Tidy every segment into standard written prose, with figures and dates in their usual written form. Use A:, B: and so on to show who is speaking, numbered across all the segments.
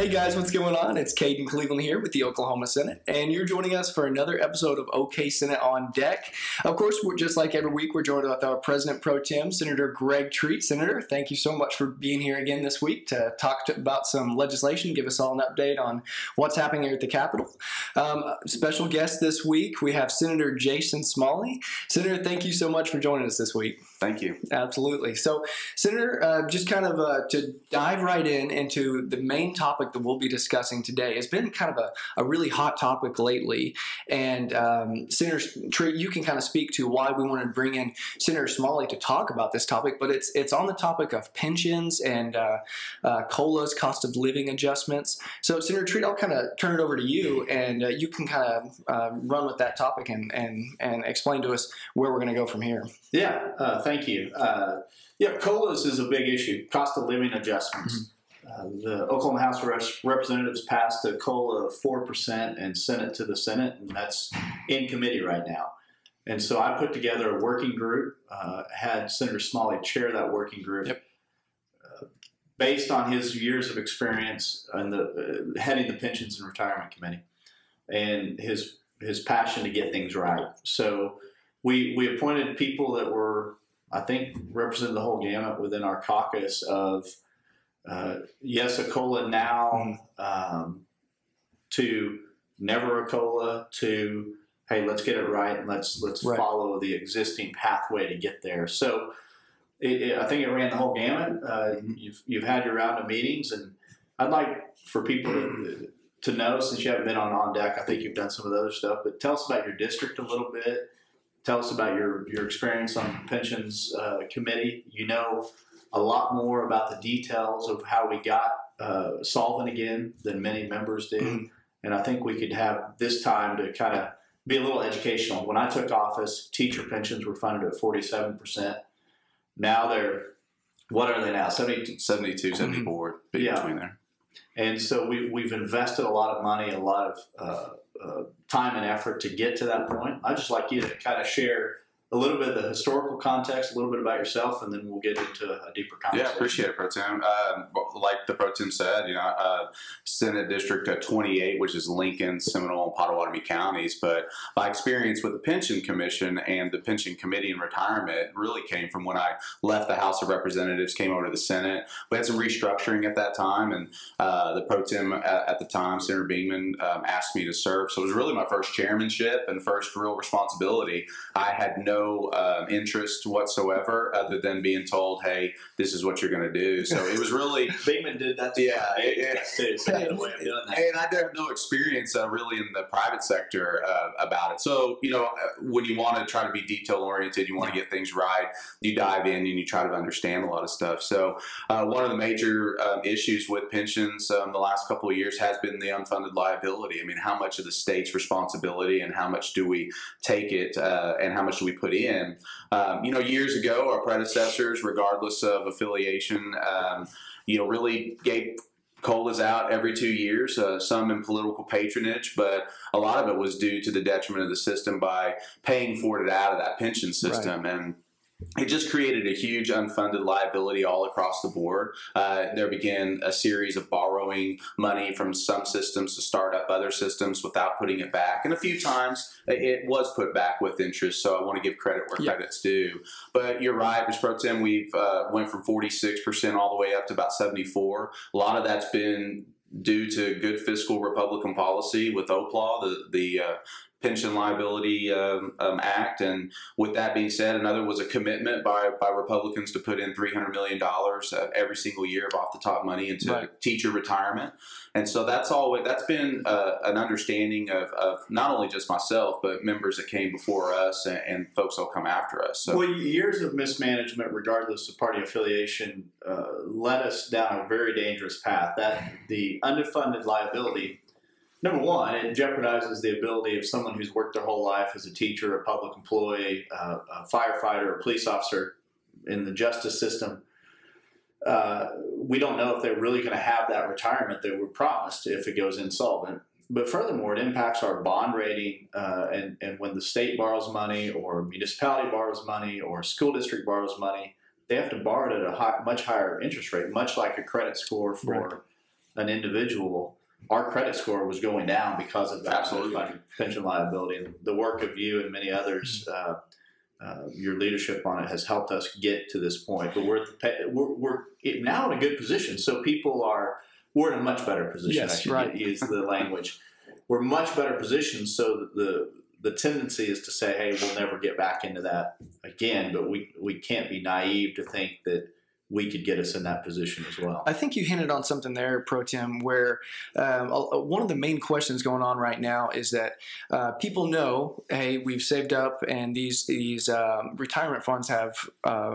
A: Hey guys, what's going on? It's Caden Cleveland here with the Oklahoma Senate, and you're joining us for another episode of OK Senate on Deck. Of course, we're just like every week, we're joined with our President Pro Tem, Senator Greg Treat. Senator, thank you so much for being here again this week to talk about some legislation, give us all an update on what's happening here at the Capitol. Special guest this week, we have Senator Jason Smalley. Senator, thank you so much for joining us this week.
B: Thank you.
A: Absolutely. So, Senator, just kind of to dive right into the main topic that we'll be discussing today. It's been kind of a really hot topic lately, and Senator Treat, you can kind of speak to why we wanted to bring in Senator Smalley to talk about this topic, but it's on the topic of pensions and COLAs, cost of living adjustments. So, Senator Treat, I'll kind of turn it over to you, and you can kind of run with that topic and explain to us where we're going to go from here.
C: Yeah, thank you. COLAs is a big issue, cost of living adjustments. Mm-hmm. The Oklahoma House of Representatives passed a COLA of 4% and sent it to the Senate, and that's in committee right now. And so I put together a working group, had Senator Smalley chair that working group.
A: Yep.
C: Based on his years of experience in heading the Pensions and Retirement Committee and his passion to get things right. So we appointed people that were, I think, represented the whole gamut within our caucus of yes, a COLA now, to never a COLA, to hey, let's get it right and let's
A: right.
C: follow the existing pathway to get there. So I think it ran the whole gamut. You've had your round of meetings, and I'd like for people to know, since you haven't been on deck, I think you've done some of the other stuff, but tell us about your district a little bit. Tell us about your experience on the Pensions Committee. You know a lot more about the details of how we got solvent again than many members did. Mm-hmm. And I think we could have this time to kind of be a little educational. When I took office, teacher pensions were funded at 47%. Now what are they now? 72,
B: 74,
C: mm-hmm. Yeah. Between there. And so we've invested a lot of money, a lot of time and effort to get to that point. I'd just like you to kind of share a little bit of the historical context, a little bit about yourself, and then we'll get into a deeper conversation.
B: Yeah, appreciate it, Pro Tem. Like the Pro Tem said, Senate District 28, which is Lincoln, Seminole, and Pottawatomie counties. But my experience with the Pension Commission and the Pension Committee and Retirement really came from when I left the House of Representatives, came over to the Senate. We had some restructuring at that time, and the Pro Tem at the time, Senator Beekman, asked me to serve. So it was really my first chairmanship and first real responsibility. I had no interest whatsoever other than being told, hey, this is what you're going to do. So it was really...
C: Beekman did that.
B: Yeah.
C: And
B: I have no experience really in the private sector about it. So, when you want to try to be detail-oriented, you want to get things right, you dive in and you try to understand a lot of stuff. So one of the major issues with pensions the last couple of years has been the unfunded liability. I mean, how much of the state's responsibility and how much do we take it and how much do we put in? Years ago, our predecessors, regardless of affiliation, really gave COLAs out every 2 years, some in political patronage, but a lot of it was due to the detriment of the system by paying for it out of that pension system. Right. And it just created a huge unfunded liability all across the board. There began a series of borrowing money from some systems to start up other systems without putting it back. And a few times it was put back with interest, so I want to give credit where credit's due. But you're right, Mr. Pro Tem, we've went from 46% all the way up to about 74%. A lot of that's been due to good fiscal Republican policy with OPLAW, the Pension Liability Act. And with that being said, another was a commitment by Republicans to put in $300 million every single year of off-the-top money into teacher retirement. And so that's been an understanding of not only just myself, but members that came before us and folks that will come after us. So,
C: well, years of mismanagement, regardless of party affiliation, led us down a very dangerous path. That the underfunded liability, number one, it jeopardizes the ability of someone who's worked their whole life as a teacher, a public employee, a firefighter, a police officer in the justice system. We don't know if they're really going to have that retirement they were promised if it goes insolvent. But furthermore, it impacts our bond rating, and when the state borrows money or municipality borrows money or school district borrows money, they have to borrow it at a much higher interest rate, much like a credit score for an individual, our credit score was going down because of that.
B: Absolutely.
C: Pension liability. And the work of you and many others, your leadership on it has helped us get to this point. But we're now in a good position. So we're in a much better position.
A: Yes,
C: I should
A: right.
C: use the language. We're much better positioned. So the tendency is to say, hey, we'll never get back into that again. But we can't be naive to think that we could get us in that position as well.
A: I think you hinted on something there, Pro Tim, where one of the main questions going on right now is that people know, hey, we've saved up, and these retirement funds have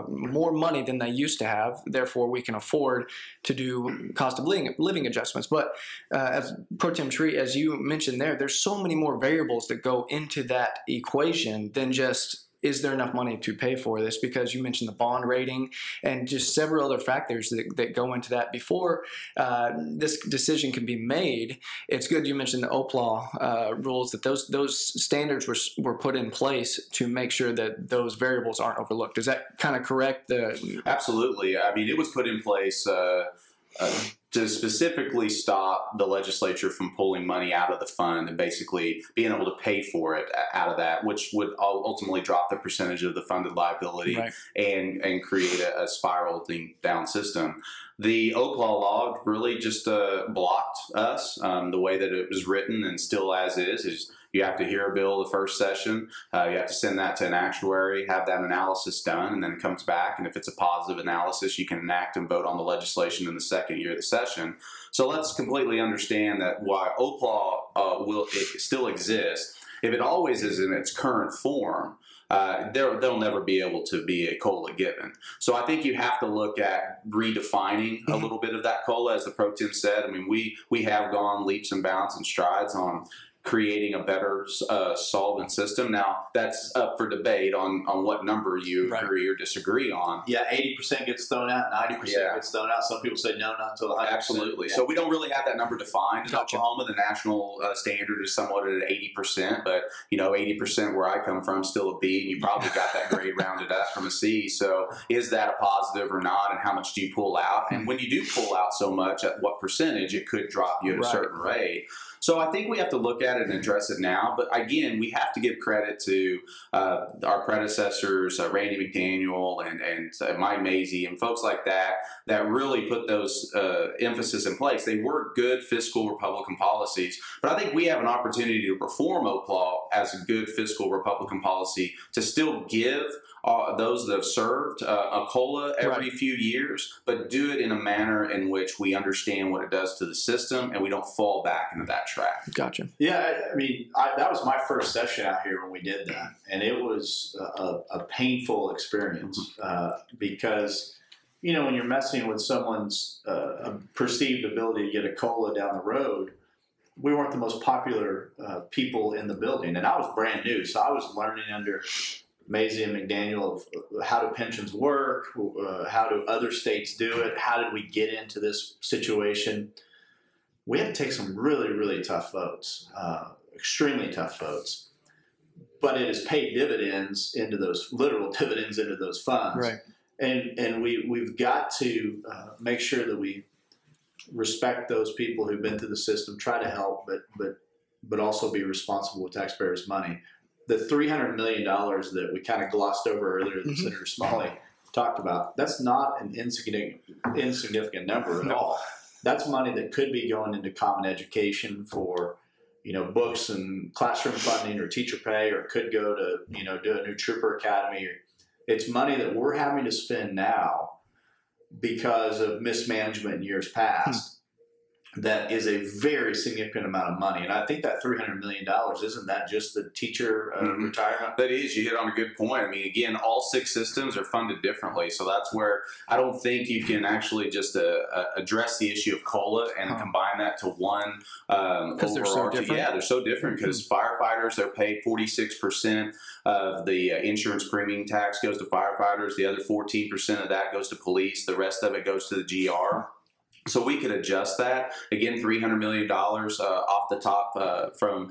A: more money than they used to have. Therefore, we can afford to do cost of living adjustments. But as Pro Tim Tree, as you mentioned there's so many more variables that go into that equation than just, is there enough money to pay for this? Because you mentioned the bond rating and just several other factors that go into that before this decision can be made. It's good you mentioned the OPLAW rules, that those standards were put in place to make sure that those variables aren't overlooked. Is that kind of correct?
B: Absolutely. I mean, it was put in place to specifically stop the legislature from pulling money out of the fund and basically being able to pay for it out of that, which would ultimately drop the percentage of the funded liability, right, and create a spiraling down system. The OPLAW law really just blocked us. The way that it was written, and still as is you have to hear a bill the first session, you have to send that to an actuary, have that analysis done, and then it comes back, and if it's a positive analysis, you can enact and vote on the legislation in the second year of the session. So let's completely understand that while OPLAW will still exist, if it always is in its current form, they'll never be able to be a COLA given. So I think you have to look at redefining a little bit of that COLA, as the Pro Tem said. I mean, we have gone leaps and bounds and strides on creating a better solvent system. Now, that's up for debate on what number you agree or disagree on.
C: Yeah, 80% gets thrown out, 90% gets thrown out. Some people say no, not until 100%.
B: Absolutely. Yeah. So we don't really have that number defined in Oklahoma. The national standard is somewhat at 80%, but 80% where I come from, still a B, and you probably got that grade rounded up from a C. So is that a positive or not, and how much do you pull out? And when you do pull out so much, at what percentage, it could drop you at a certain rate. So I think we have to look at it and address it now. But again, we have to give credit to our predecessors, Randy McDaniel and Mike Mazie and folks like that really put those emphasis in place. They were good fiscal Republican policies. But I think we have an opportunity to reform OPLAW as a good fiscal Republican policy to still give those that have served a COLA every few years, but do it in a manner in which we understand what it does to the system and we don't fall back into that trap.
A: Gotcha.
C: Yeah, I mean, that was my first session out here when we did that, and it was a painful experience because, when you're messing with someone's perceived ability to get a COLA down the road, we weren't the most popular people in the building, and I was brand new, so I was learning under Mazie and McDaniel of how do pensions work, how do other states do it, how did we get into this situation. We had to take some really, really tough votes, extremely tough votes, but it has paid dividends into those, literal dividends into those funds.
A: Right.
C: And we've got to make sure that we respect those people who've been through the system, try to help, but also be responsible with taxpayers' money. The $300 million that we kind of glossed over earlier that Senator Smalley talked about, that's not an insignificant number at all. That's money that could be going into common education for, books and classroom funding or teacher pay, or could go to, do a new trooper academy. It's money that we're having to spend now because of mismanagement in years past. That is a very significant amount of money. And I think that $300 million, isn't that just the teacher retirement?
B: That is. You hit on a good point. I mean, again, all 6 systems are funded differently. So that's where I don't think you can actually just address the issue of COLA and combine that to one.
A: Because they're so different?
B: Yeah, they're so different because firefighters, they're paid 46% of the insurance premium tax goes to firefighters. The other 14% of that goes to police. The rest of it goes to the GR. So we could adjust that again, $300 million off the top from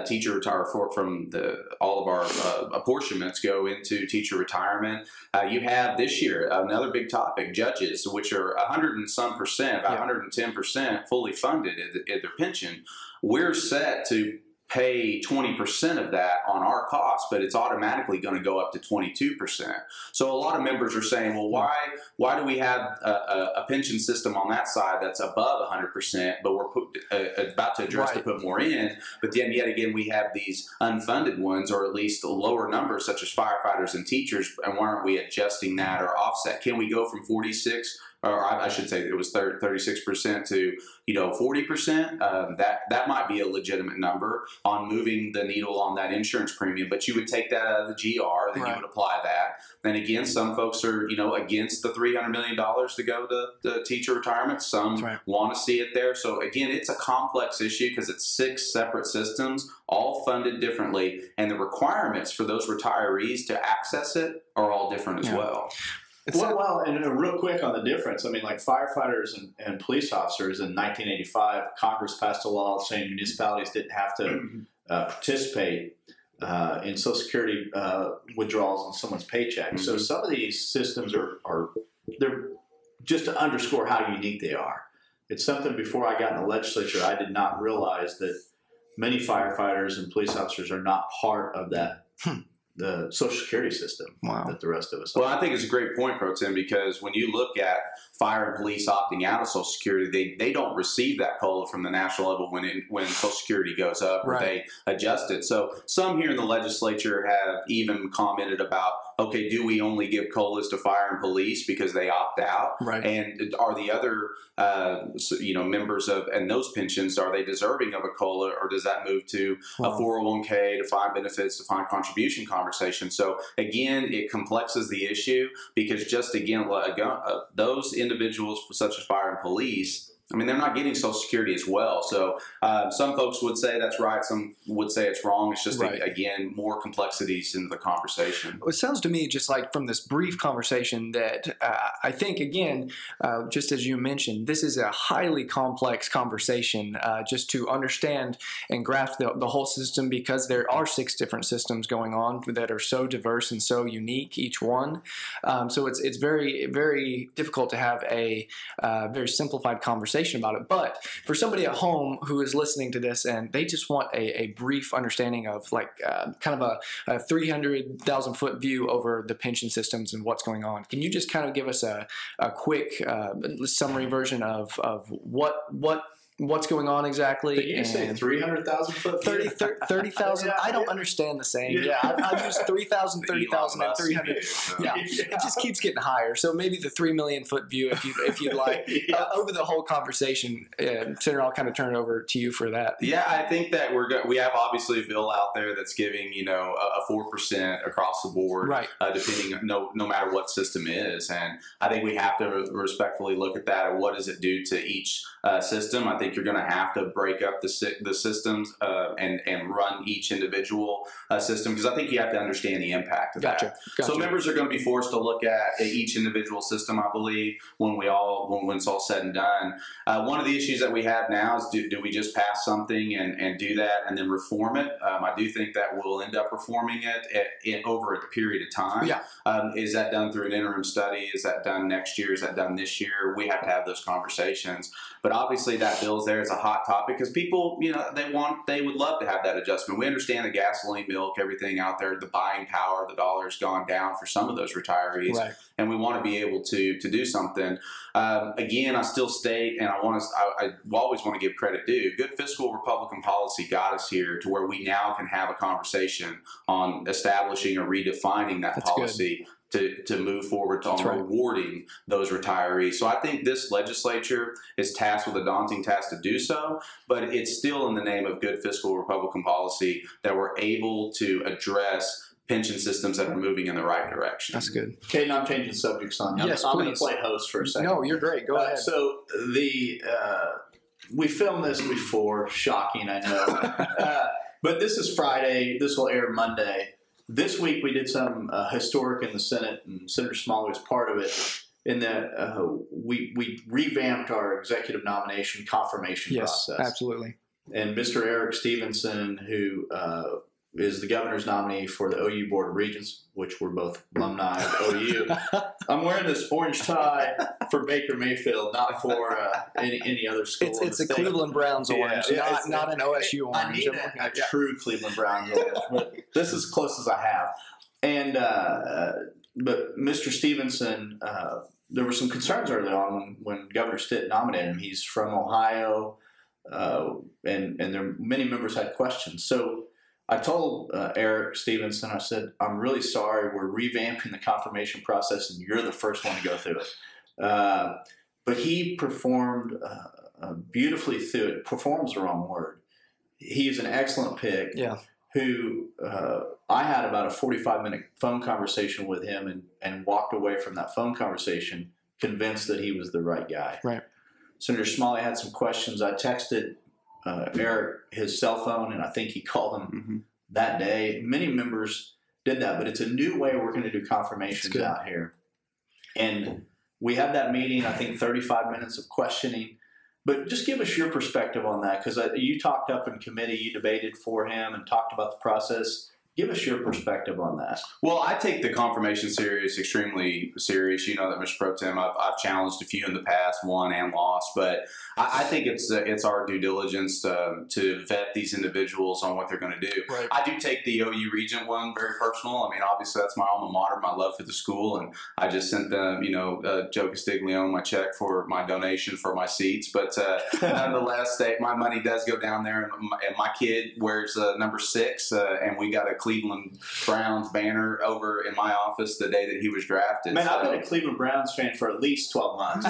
B: teacher retire from all of our apportionments go into teacher retirement. You have this year another big topic: judges, which are 100 and some percent, about 110% fully funded at their pension. We're set to pay 20% of that on our cost, but it's automatically going to go up to 22%. So a lot of members are saying, well, why do we have a pension system on that side that's above 100%, but we're about to address to put more in, but then yet again we have these unfunded ones, or at least lower numbers such as firefighters and teachers, and why aren't we adjusting that or offset? Can we go from 46, or I should say it was 36% to 40%? That might be a legitimate number on moving the needle on that insurance premium, but you would take that out of the GR, then you would apply that. And again, some folks are against the $300 million to go to the teacher retirement. Some want to see it there. So again, it's a complex issue because it's 6 separate systems, all funded differently, and the requirements for those retirees to access it are all different as well.
C: Well, and real quick on the difference, I mean, like firefighters and police officers in 1985, Congress passed a law saying municipalities didn't have to participate in Social Security withdrawals on someone's paycheck. So some of these systems they're just to underscore how unique they are. It's something before I got in the legislature, I did not realize that many firefighters and police officers are not part of that. The Social Security system that the rest of us are.
B: Well, I think it's a great point, Pro Tim, because when you look at fire and police opting out of Social Security, they don't receive that COLA from the national level when Social Security goes up or they adjust it. So some here in the legislature have even commented about, okay, do we only give COLAs to fire and police because they opt out? And are the other members of and those pensions, are they deserving of a COLA, or does that move to a 401k, defined benefits, defined contribution conversation? So again, it complexes the issue because just again, those individuals such as fire and police, I mean, they're not getting Social Security as well. So some folks would say that's right. Some would say it's wrong. It's just, again, more complexities in the conversation.
A: It sounds to me just like from this brief conversation that I think, again, just as you mentioned, this is a highly complex conversation just to understand and grasp the whole system, because there are 6 different systems going on that are so diverse and so unique, each one. So it's very, very difficult to have a very simplified conversation about it. But for somebody at home who is listening to this and they just want a brief understanding of like kind of a 300,000 foot view over the pension systems and what's going on, can you just kind of give us a quick summary version of what's going on exactly?
C: Did you say 300,000 foot?
A: 30,000? I don't understand the saying. I've used 3,000, 30,000, and 300. It just keeps getting higher. So maybe the 3 million foot view, if you'd like, over the whole conversation. Senator, I'll kind of turn it over to you for that.
B: Yeah, I think that we have obviously a bill out there that's giving a 4% across the board, depending no matter what system is, and I think we have to respectfully look at that and what does it do to each system. I think you're going to have to break up the systems and run each individual system, because I think you have to understand the impact of that. So members are going to be forced to look at each individual system, I believe, when it's all said and done. One of the issues that we have now is do we just pass something and do that and then reform it? I do think that we'll end up reforming it over a period of time. Is that done through an interim study? Is that done next year? Is that done this year? We have to have those conversations. But obviously that bill's there as a hot topic because people, they would love to have that adjustment. We understand the gasoline, milk, everything out there, the buying power, the dollar's gone down for some of those retirees, and we want to be able to do something. Again, I still state, and I always want to give credit due. Good fiscal Republican policy got us here to where we now can have a conversation on establishing or redefining that policy. To move forward on rewarding those retirees. So I think this legislature is tasked with a daunting task to do so, but it's still in the name of good fiscal Republican policy that we're able to address pension systems that are moving in the right direction.
A: That's good.
C: Okay, now I'm changing subjects on you.
A: Yes,
C: I'm going to play host for a second.
A: No, you're great. Go ahead.
C: So we filmed this before. Shocking, I know. But this is Friday. This will air Monday. This week we did some historic in the Senate, and Senator Smalley was part of it. in that we revamped our executive nomination confirmation process.
A: Yes, absolutely.
C: And Mr. Eric Stevenson, who is the governor's nominee for the OU Board of Regents, which we're both alumni of OU. I'm wearing this orange tie for Baker Mayfield, not for any other school.
A: It's a Cleveland Browns orange, not an OSU orange.
C: I need a true Cleveland Browns orange, but this is as close as I have. And but Mr. Stevenson, there were some concerns early on when Governor Stitt nominated him. He's from Ohio. And there many members had questions. So I told Eric Stevenson, I said, I'm really sorry. We're revamping the confirmation process, and you're the first one to go through it. But he performed beautifully through it. Perform's the wrong word. He's an excellent pick.
A: Yeah.
C: Who I had about a 45-minute phone conversation with him and walked away from that phone conversation convinced that he was the right guy.
A: Right.
C: Senator Smalley had some questions. I texted Eric his cell phone, and I think he called him that day. Many members did that, but it's a new way we're going to do confirmations out here. And we had that meeting, I think 35 minutes of questioning. But just give us your perspective on that, because you talked up in committee, you debated for him and talked about the process. Give us your perspective on that.
B: Well, I take the confirmation extremely serious. You know that, Mr. Pro Tem, I've challenged a few in the past, won and lost, but I think it's our due diligence to vet these individuals on what they're going to do.
A: Right.
B: I do take the OU Regent one very personal. I mean, obviously that's my alma mater, my love for the school, and I just sent them, Joe Castiglione my check for my donation for my seats. But nonetheless, my money does go down there, and my kid wears number 6, and we got a Cleveland Browns banner over in my office the day that he was drafted.
C: Man, I've been a Cleveland Browns fan for at least 12 months.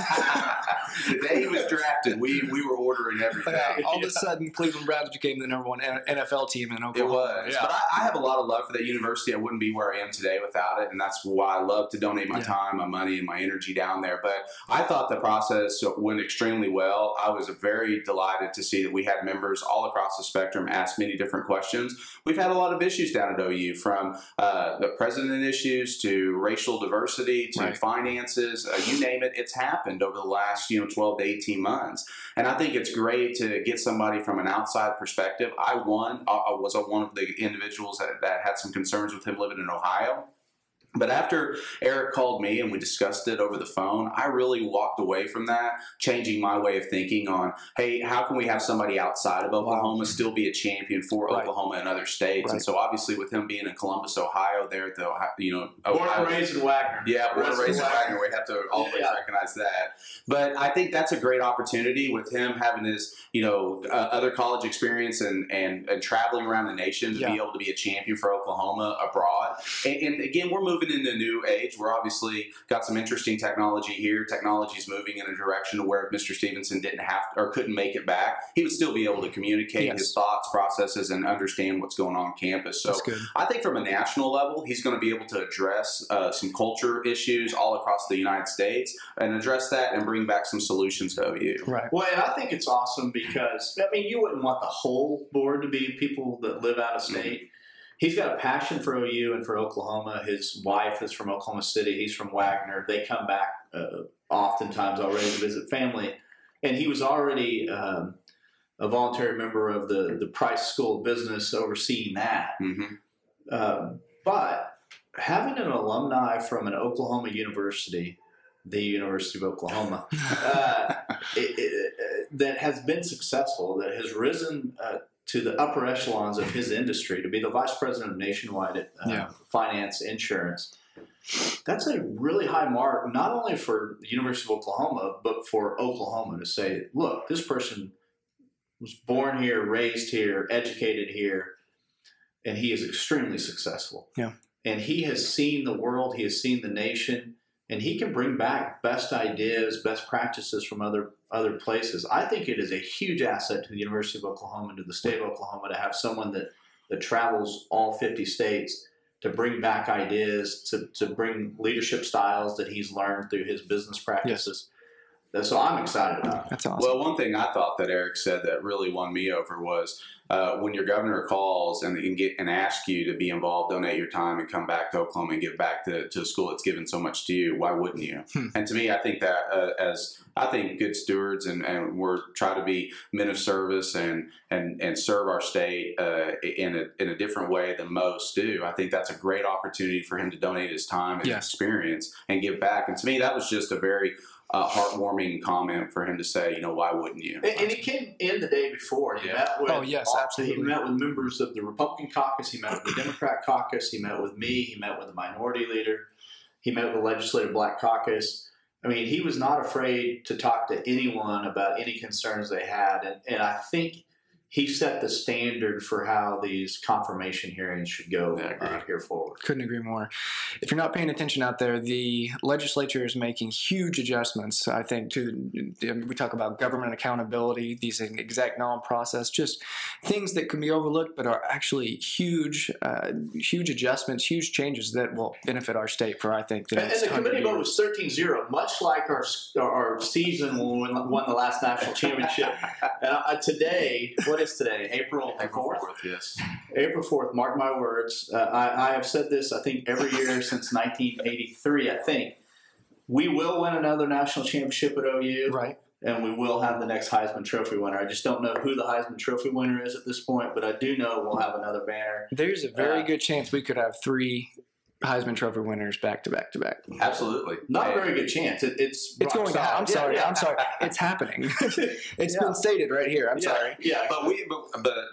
B: The day he was drafted, we were ordering everything.
A: All of a sudden, Cleveland Browns became the #1 NFL team in Oklahoma.
B: It was. Yeah. But I have a lot of love for that university. I wouldn't be where I am today without it, and that's why I love to donate my time, my money, and my energy down there. But I thought the process went extremely well. I was very delighted to see that we had members all across the spectrum ask many different questions. We've had a lot of issues down at OU, from the president issues to racial diversity to finances, you name it, it's happened over the last 12 to 18 months. And I think it's great to get somebody from an outside perspective. I was one of the individuals that had some concerns with him living in Ohio. But after Eric called me and we discussed it over the phone, I really walked away from that, changing my way of thinking on, hey, how can we have somebody outside of Oklahoma still be a champion for Oklahoma and other states? And so obviously with him being in Columbus, Ohio, there at the,
C: born and raised in Wagner.
B: Yeah, born and raised in Wagner. We have to always recognize that. But I think that's a great opportunity with him having his, other college experience and traveling around the nation to be able to be a champion for Oklahoma abroad. And again, we're moving into a new age. We're obviously got some interesting technology here. Technology is moving in a direction to where if Mr. Stevenson didn't have to, or couldn't make it back, he would still be able to communicate his thoughts, processes, and understand what's going on campus. So I think from a national level, he's going to be able to address some culture issues all across the United States and address that and bring back some solutions to OU.
A: Right.
C: Well, and I think it's awesome because, you wouldn't want the whole board to be people that live out of state. He's got a passion for OU and for Oklahoma. His wife is from Oklahoma City. He's from Wagner. They come back oftentimes already to visit family. And he was already a voluntary member of the Price School of Business overseeing that. But having an alumni from an Oklahoma university, the University of Oklahoma, that has been successful, that has risen to the upper echelons of his industry, to be the vice president of Nationwide at Finance Insurance. That's a really high mark, not only for the University of Oklahoma, but for Oklahoma to say, look, this person was born here, raised here, educated here, and he is extremely successful. Yeah. And he has seen the world, he has seen the nation, and he can bring back best ideas, best practices from other places. I think it is a huge asset to the University of Oklahoma and to the state of Oklahoma to have someone that travels all 50 states to bring back ideas, to bring leadership styles that he's learned through his business practices. So I'm excited about it.
A: That's awesome.
B: Well, one thing I thought that Eric said that really won me over was when your governor calls and ask you to be involved, donate your time, and come back to Oklahoma and give back to a school that's given so much to you, why wouldn't you? And to me, I think that as I think good stewards and we're trying to be men of service and serve our state in a different way than most do. I think that's a great opportunity for him to donate his time and experience and give back. And to me, that was just a very heartwarming comment for him to say, why wouldn't you?
C: And he came in the day before. He met with,
A: absolutely.
C: He met with members of the Republican caucus. He met with the Democrat caucus. He met with me. He met with the minority leader. He met with the legislative black caucus. I mean, he was not afraid to talk to anyone about any concerns they had. And I think he set the standard for how these confirmation hearings should go here forward.
A: Couldn't agree more. If you're not paying attention out there, the legislature is making huge adjustments, I think, we talk about government accountability, these exec nom process, just things that can be overlooked but are actually huge adjustments, huge changes that will benefit our state for, I think, the next 100 years.
C: And the committee vote was 13-0, much like our season when we won the last national championship. And today, what is today? April 4th?
B: Yes.
C: April 4th, mark my words. I have said this, I think, every year since 1983, I think. We will win another national championship at OU.
A: Right.
C: And we will have the next Heisman Trophy winner. I just don't know who the Heisman Trophy winner is at this point, but I do know we'll have another banner.
A: There's a very good chance we could have 3 Heisman Trophy winners back to back to back.
B: Absolutely.
C: Not a very good chance. It's
A: going to happen. I'm sorry. I'm sorry. It's happening. It's been stated right here. I'm sorry.
C: Yeah.
B: But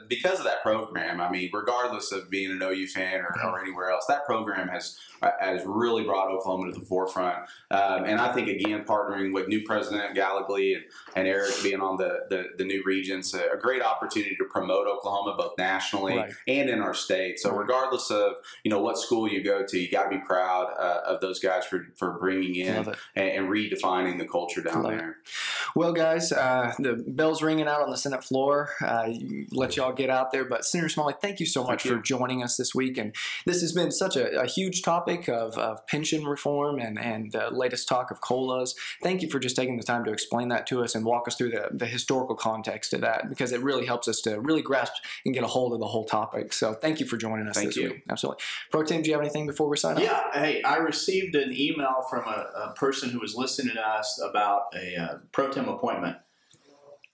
B: because of that program, I mean, regardless of being an OU fan or anywhere else, that program has really brought Oklahoma to the forefront. And I think, again, partnering with new President Gallagly and Eric being on the new regents, a great opportunity to promote Oklahoma both nationally and in our state. So regardless of, what school you go to, you got to be proud of those guys for bringing in and redefining the culture down there.
A: Well, guys, the bell's ringing out on the Senate floor. Let y'all get out there. But Senator Smalley, thank you so much for joining us this week. And this has been such a huge topic of pension reform and the latest talk of COLAs. Thank you for just taking the time to explain that to us and walk us through the historical context of that, because it really helps us to really grasp and get a hold of the whole topic. So thank you for joining us this week. Absolutely. Pro Tim, do you have anything before we sign off?
C: Yeah. Hey, I received an email from a person who was listening to us about a Pro Tem appointment.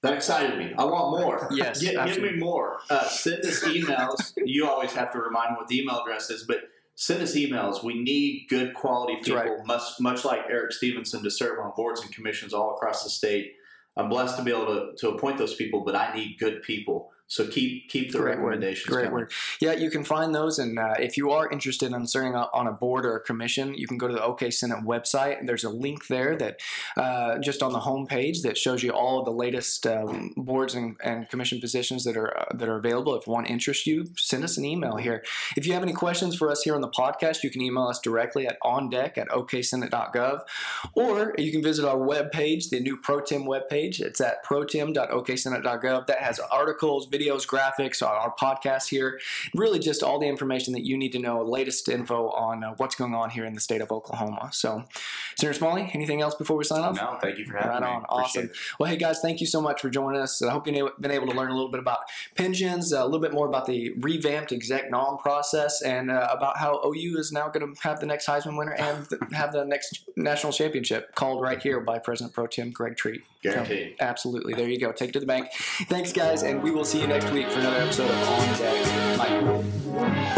C: That excited me. I want more.
A: Yes,
C: give me more. Send us emails. You always have to remind me what the email address is, but send us emails. We need good quality people, much like Eric Stevenson, to serve on boards and commissions all across the state. I'm blessed to be able to appoint those people, but I need good people. So keep the recommendations
A: coming.
C: Great word.
A: Yeah, you can find those, and if you are interested in serving on a board or a commission, you can go to the OK Senate website. There's a link there that just on the home page that shows you all of the latest boards and commission positions that are available. If one interests you, send us an email here. If you have any questions for us here on the podcast, you can email us directly at ondeck@oksenate.gov, or you can visit our webpage, the new Pro Tem webpage. It's at protem.oksenate.gov. That has articles, videos, graphics, our podcast here, really just all the information that you need to know, latest info on what's going on here in the state of Oklahoma. So, Senator Smalley, anything else before we sign off?
B: No, thank you for having me.
A: Awesome. Well, hey guys, thank you so much for joining us. I hope you've been able to learn a little bit about pensions, a little bit more about the revamped exec nom process, and about how OU is now going to have the next Heisman winner and have the next national championship called right here by President Pro Tem Greg Treat.
C: Guaranteed.
A: So, absolutely. There you go. Take it to the bank. Thanks, guys, and we will see you next week for another episode of On Deck. Bye.